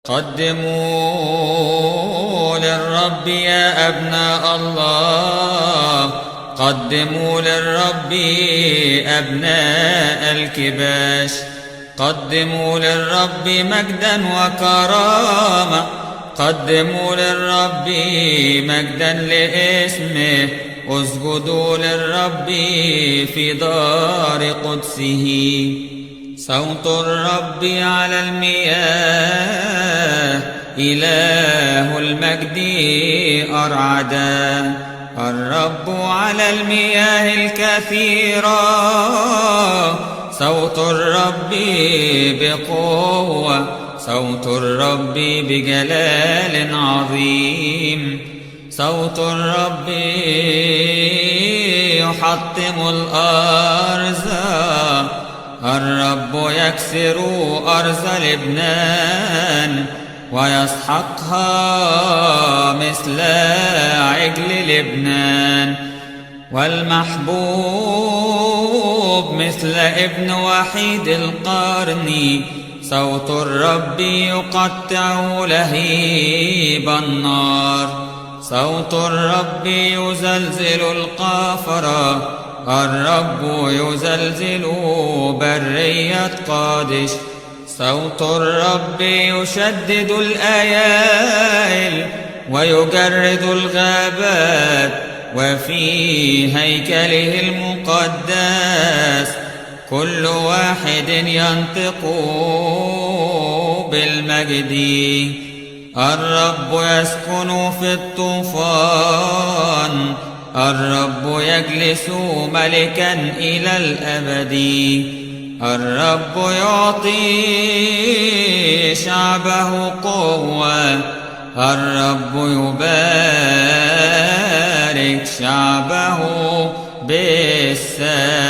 قدموا للرب يا أبناء الله، قدموا للرب أبناء الكباش، قدموا للرب مجدا وكرامة، قدموا للرب مجدا لاسمه، اسجدوا للرب في دار قدسه. صوت الرب على المياه، إله المجد أرعدا. الرب على المياه الكثيرة، صوت الرب بقوة، صوت الرب بجلال عظيم، صوت الرب يحطم الأرز. الرب يكسر أرز لبنان ويسحقها مثل عجل لبنان، والمحبوب مثل ابن وحيد القرن. صوت الرب يقطع لهيب النار، صوت الرب يزلزل القافرة. الرب يزلزل برية قادش، صوت الرب يشدد الآيال ويجرد الغابات. وفي هيكله المقدس كل واحد ينطق بالمجد. الرب يسكن في الطوفان، الرب يجلس ملكا إلى الأبد. الرب يعطي شعبه قوة، الرب يبارك شعبه بالسلام.